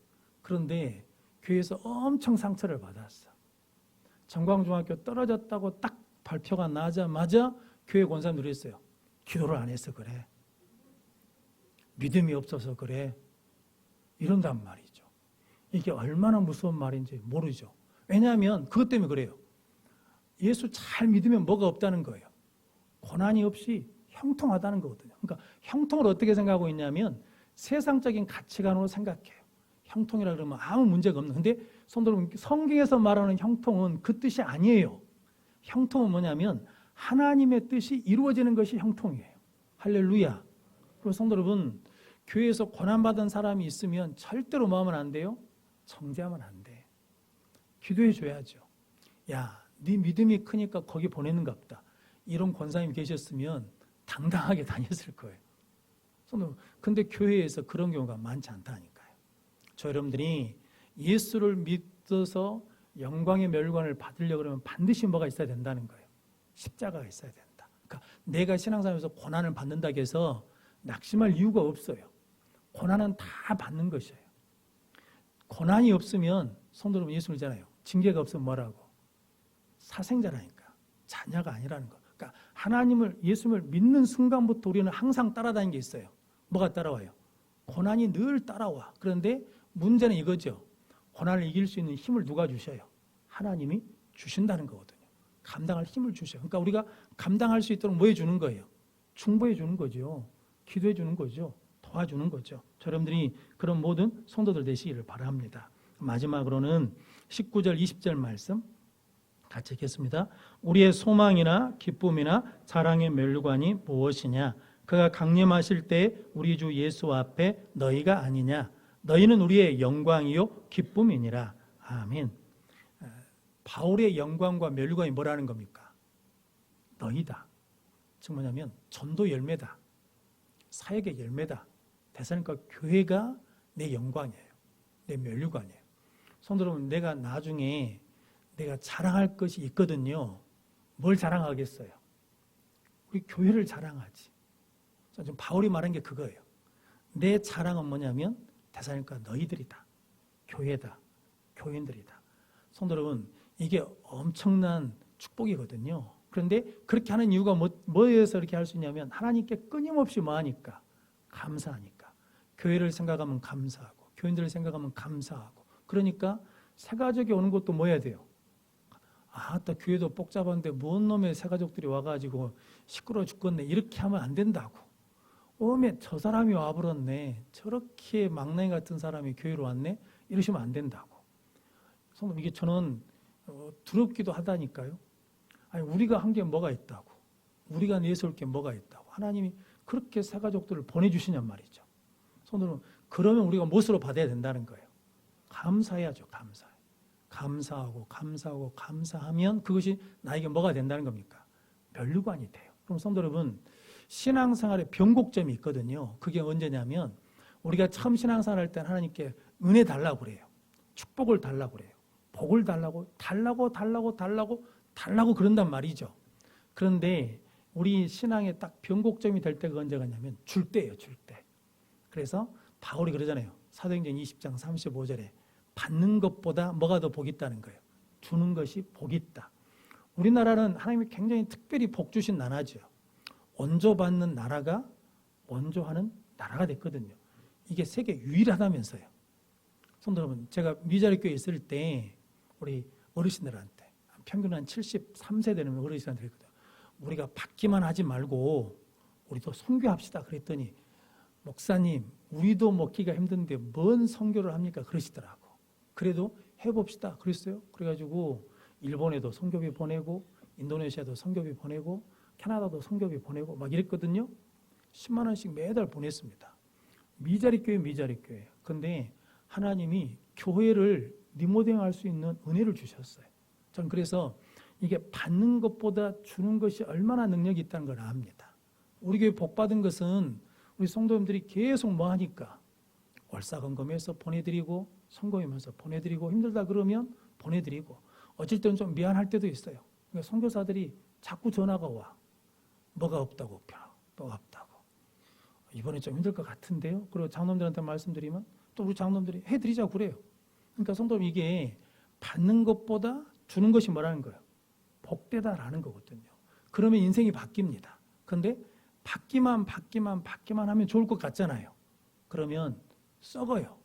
그런데 교회에서 엄청 상처를 받았어. 정광중학교 떨어졌다고 딱 발표가 나자마자 교회 권사님들이 했어요. 기도를 안 해서 그래. 믿음이 없어서 그래. 이런단 말이죠. 이게 얼마나 무서운 말인지 모르죠. 왜냐하면 그것 때문에 그래요. 예수 잘 믿으면 뭐가 없다는 거예요. 고난이 없이 형통하다는 거거든요. 그러니까 형통을 어떻게 생각하고 있냐면 세상적인 가치관으로 생각해요. 형통이라 그러면 아무 문제가 없는. 근데 성도 여러분, 성경에서 말하는 형통은 그 뜻이 아니에요. 형통은 뭐냐면 하나님의 뜻이 이루어지는 것이 형통이에요. 할렐루야. 그리고 성도 여러분, 교회에서 고난받은 사람이 있으면 절대로 뭐 하면 안 돼요? 정죄하면 안 돼. 기도해 줘야죠. 야, 네 믿음이 크니까 거기 보내는가 보다. 이런 권사님이 계셨으면 당당하게 다녔을 거예요. 근데 교회에서 그런 경우가 많지 않다니까요. 저 여러분들이 예수를 믿어서 영광의 멸관을 받으려고 그러면 반드시 뭐가 있어야 된다는 거예요. 십자가가 있어야 된다. 그러니까 내가 신앙생활에서 고난을 받는다고 해서 낙심할 이유가 없어요. 고난은 다 받는 것이에요. 고난이 없으면 성도 여러분, 예수 믿잖아요. 징계가 없으면 뭐라고? 사생자라니까. 자녀가 아니라는 거. 그러니까 하나님을, 예수님을 믿는 순간부터 우리는 항상 따라다니는 게 있어요. 뭐가 따라와요? 고난이 늘 따라와. 그런데 문제는 이거죠. 고난을 이길 수 있는 힘을 누가 주셔요? 하나님이 주신다는 거거든요. 감당할 힘을 주셔요. 그러니까 우리가 감당할 수 있도록 뭐 해주는 거예요? 중보해 주는 거죠. 기도해 주는 거죠. 도와주는 거죠. 여러분들이 그런 모든 성도들 되시기를 바랍니다. 마지막으로는 19절 20절 말씀 같이 읽겠습니다. 우리의 소망이나 기쁨이나 자랑의 멸관이 무엇이냐? 그가 강림하실 때 우리 주 예수 앞에 너희가 아니냐? 너희는 우리의 영광이요 기쁨이니라. 아멘. 바울의 영광과 멸관이 뭐라는 겁니까? 너희다. 즉 뭐냐면 전도 열매다. 사역의 열매다. 대사니까 교회가 내 영광이에요. 내 멸관이에요. 성도 여러분, 내가 나중에 내가 자랑할 것이 있거든요. 뭘 자랑하겠어요? 우리 교회를 자랑하지. 지금 바울이 말한 게 그거예요. 내 자랑은 뭐냐면 대사니까 너희들이다. 교회다, 교인들이다. 성도 여러분, 이게 엄청난 축복이거든요. 그런데 그렇게 하는 이유가 뭐에서 이렇게 할 수 있냐면 하나님께 끊임없이 뭐하니까? 감사하니까. 교회를 생각하면 감사하고 교인들을 생각하면 감사하고. 그러니까 새가족이 오는 것도 뭐 해야 돼요? 또 교회도 복잡한데 뭔 놈의 새가족들이 와가지고 시끄러워 죽겠네, 이렇게 하면 안 된다고. 어메 저 사람이 와버렸네, 저렇게 망나니 같은 사람이 교회로 왔네, 이러시면 안 된다고. 성도, 이게 저는 두렵기도 하다니까요. 아니, 우리가 한 게 뭐가 있다고, 우리가 내세울 게 뭐가 있다고 하나님이 그렇게 새가족들을 보내주시냔 말이죠. 성도는 그러면 우리가 무엇으로 받아야 된다는 거예요? 감사해야죠. 감사하고 감사하면 그것이 나에게 뭐가 된다는 겁니까? 면류관이 돼요. 그럼 성도 여러분, 신앙생활에 변곡점이 있거든요. 그게 언제냐면 우리가 처음 신앙생활 할 때는 하나님께 은혜 달라고 그래요. 축복을 달라고 그래요. 복을 달라고 그런단 말이죠. 그런데 우리 신앙의 딱 변곡점이 될 때가 언제가 냐면 줄 때예요. 줄 때. 그래서 바울이 그러잖아요. 사도행전 20장 35절에 받는 것보다 뭐가 더 복이 있다는 거예요? 주는 것이 복이 있다. 우리나라는 하나님이 굉장히 특별히 복 주신 나라죠. 원조받는 나라가 원조하는 나라가 됐거든요. 이게 세계 유일하다면서요. 성도 여러분, 제가 미자리교회에 있을 때 우리 어르신들한테 평균 한 73세 되는 어르신한테 그랬거든요. 우리가 받기만 하지 말고 우리도 선교합시다 그랬더니, 목사님 우리도 먹기가 힘든데 뭔 선교를 합니까? 그러시더라고. 그래도 해봅시다 그랬어요. 그래가지고 일본에도 선교비 보내고 인도네시아도 선교비 보내고 캐나다도 선교비 보내고 막 이랬거든요. 10만 원씩 매달 보냈습니다. 미자리교회. 근데 하나님이 교회를 리모델링할 수 있는 은혜를 주셨어요. 전 그래서 이게 받는 것보다 주는 것이 얼마나 능력이 있다는 걸 압니다. 우리 교회 복 받은 것은 우리 성도님들이 계속 뭐 하니까 월사건금해서 보내드리고 선거하면서 보내드리고 힘들다 그러면 보내드리고, 어쩔 때는 좀 미안할 때도 있어요. 그러니까 선교사들이 자꾸 전화가 와. 뭐가 없다고, 뭐가 없다고. 이번에 좀 힘들 것 같은데요. 그리고 장로님들한테 말씀드리면 또 우리 장로님들이 해드리자고 그래요. 그러니까 성도님, 이게 받는 것보다 주는 것이 뭐라는 거예요? 복되다라는 거거든요. 그러면 인생이 바뀝니다. 그런데 받기만 하면 좋을 것 같잖아요. 그러면 썩어요.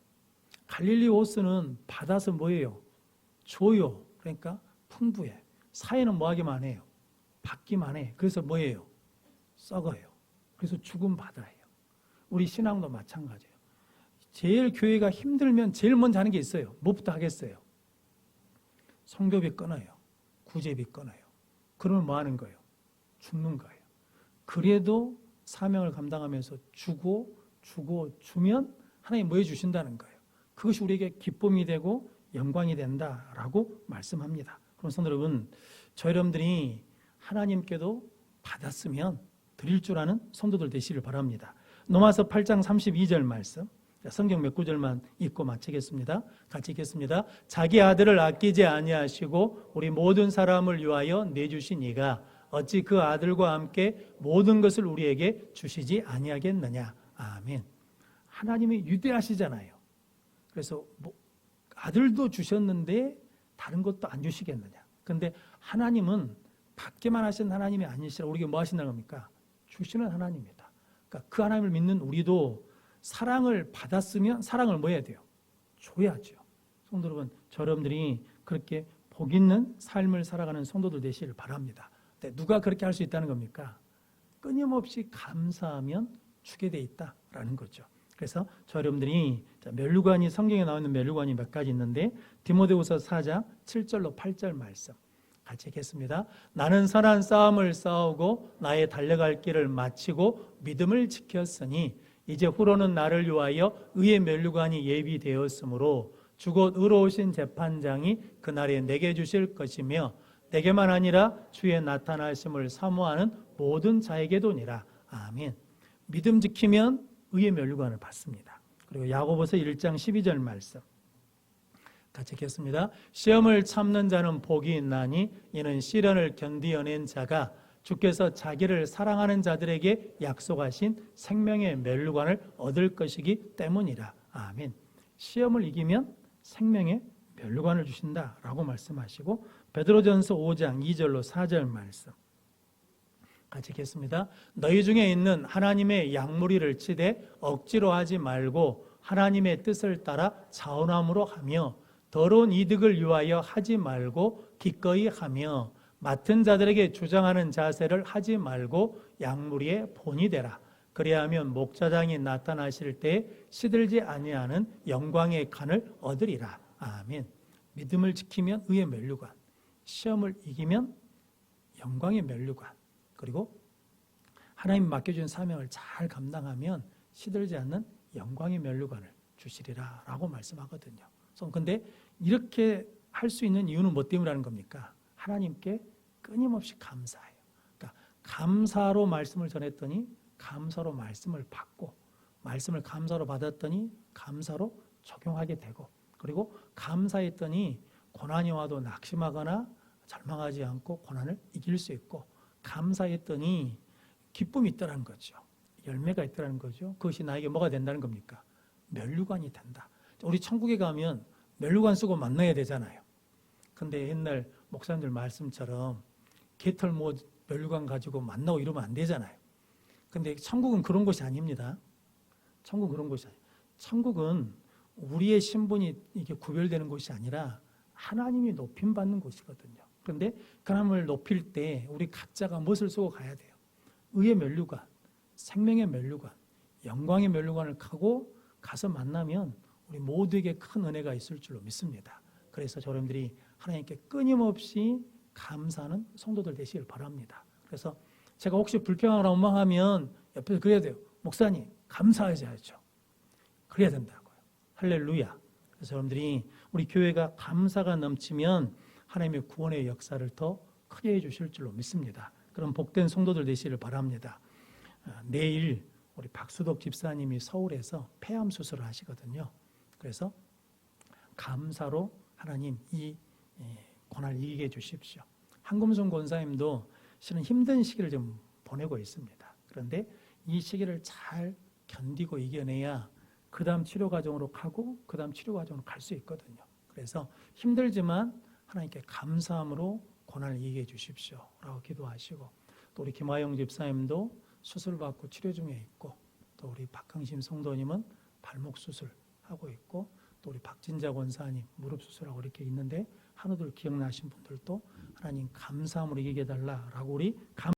갈릴리 호수는 받아서 뭐예요? 줘요. 그러니까 풍부해. 사회는 뭐 하기만 해요? 받기만 해. 그래서 뭐예요? 썩어요. 그래서 죽음 바다예요. 우리 신앙도 마찬가지예요. 제일 교회가 힘들면 제일 먼저 하는 게 있어요. 뭐부터 하겠어요? 선교비 끊어요. 구제비 끊어요. 그러면 뭐 하는 거예요? 죽는 거예요. 그래도 사명을 감당하면서 주면 하나님 뭐 해주신다는 거예요. 그것이 우리에게 기쁨이 되고 영광이 된다라고 말씀합니다. 그럼 성도 여러분, 저 여러분들이 하나님께도 받았으면 드릴 줄 아는 성도들 되시길 바랍니다. 로마서 8장 32절 말씀, 성경 몇 구절만 읽고 마치겠습니다. 같이 읽겠습니다. 자기 아들을 아끼지 아니하시고 우리 모든 사람을 위하여 내주신 이가 어찌 그 아들과 함께 모든 것을 우리에게 주시지 아니하겠느냐. 아멘. 하나님이 유대하시잖아요. 그래서 아들도 주셨는데 다른 것도 안 주시겠느냐. 그런데 하나님은 받게만 하시는 하나님이 아니시라 우리에게 뭐 하신다는 겁니까? 주시는 하나님이다. 그러니까 그 하나님을 믿는 우리도 사랑을 받았으면 사랑을 뭐 해야 돼요? 줘야죠. 성도 여러분, 여러분들이 그렇게 복 있는 삶을 살아가는 성도들 되시길 바랍니다. 근데 누가 그렇게 할 수 있다는 겁니까? 끊임없이 감사하면 주게 돼 있다라는 거죠. 그래서 저 여러분들이 멸류관이, 성경에 나오는 멸류관이 몇 가지 있는데 디모데후서 4장 7절로 8절 말씀 같이 읽겠습니다. 나는 선한 싸움을 싸우고 나의 달려갈 길을 마치고 믿음을 지켰으니 이제 후로는 나를 위하여 의의 멸류관이 예비되었으므로 주곧 의로우신 재판장이 그날에 내게 주실 것이며 내게만 아니라 주의 나타나심을 사모하는 모든 자에게도니라. 아멘. 믿음 지키면 의의 멸류관을 받습니다. 그리고 야고보서 1장 12절 말씀 같이 읽겠습니다. 시험을 참는 자는 복이 있나니 이는 시련을 견디어낸 자가 주께서 자기를 사랑하는 자들에게 약속하신 생명의 멸류관을 얻을 것이기 때문이라. 아멘. 시험을 이기면 생명의 멸류관을 주신다라고 말씀하시고 베드로전서 5장 2절로 4절 말씀 같이 읽겠습니다. 너희 중에 있는 하나님의 양무리를 치되 억지로 하지 말고 하나님의 뜻을 따라 자원함으로 하며 더러운 이득을 위하여 하지 말고 기꺼이 하며 맡은 자들에게 주장하는 자세를 하지 말고 양무리의 본이 되라. 그리하면 목자장이 나타나실 때 시들지 아니하는 영광의 칸을 얻으리라. 아멘. 믿음을 지키면 의의 멸류관, 시험을 이기면 영광의 멸류관, 그리고 하나님 맡겨준 사명을 잘 감당하면 시들지 않는 영광의 멸류관을 주시리라 라고 말씀하거든요. 그런데 이렇게 할 수 있는 이유는 뭐 때문이라는 겁니까? 하나님께 끊임없이 감사해요. 그러니까 감사로 말씀을 전했더니 감사로 말씀을 받고, 말씀을 감사로 받았더니 감사로 적용하게 되고, 그리고 감사했더니 고난이 와도 낙심하거나 절망하지 않고 고난을 이길 수 있고, 감사했더니 기쁨이 있다는 거죠. 열매가 있다는 거죠. 그것이 나에게 뭐가 된다는 겁니까? 멸류관이 된다. 우리 천국에 가면 멸류관 쓰고 만나야 되잖아요. 근데 옛날 목사님들 말씀처럼 개털 뭐 멸류관 가지고 만나고 이러면 안 되잖아요. 근데 천국은 그런 곳이 아닙니다. 천국은 그런 곳이 아니에요. 천국은 우리의 신분이 이게 구별되는 곳이 아니라 하나님이 높임 받는 곳이거든요. 그런데 그 하나님을 높일 때 우리 각자가 무엇을 쓰고 가야 돼요? 의의 멸류관, 생명의 멸류관, 영광의 멸류관을 하고 가서 만나면 우리 모두에게 큰 은혜가 있을 줄로 믿습니다. 그래서 여러분들이 하나님께 끊임없이 감사하는 성도들 되시길 바랍니다. 그래서 제가 혹시 불평하거나 원망하면 옆에서 그래야 돼요. 목사님 감사하셔야죠. 그래야 된다고요. 할렐루야. 그래서 여러분들이 우리 교회가 감사가 넘치면 하나님의 구원의 역사를 더 크게 해주실 줄로 믿습니다. 그럼 복된 성도들 되시길 바랍니다. 내일 우리 박수덕 집사님이 서울에서 폐암 수술을 하시거든요. 그래서 감사로 하나님 이 고난을 이기게 해주십시오. 한금순 권사님도 실은 힘든 시기를 좀 보내고 있습니다. 그런데 이 시기를 잘 견디고 이겨내야 그 다음 치료 과정으로 가고 그 다음 치료 과정으로 갈 수 있거든요. 그래서 힘들지만 하나님께 감사함으로 고난을 이기게 해주십시오 라고 기도하시고, 또 우리 김화영 집사님도 수술받고 치료 중에 있고, 또 우리 박강심 성도님은 발목 수술하고 있고, 또 우리 박진자 권사님 무릎 수술하고 이렇게 있는데, 한우들 기억나신 분들도 하나님 감사함으로 이기게 해달라라고 우리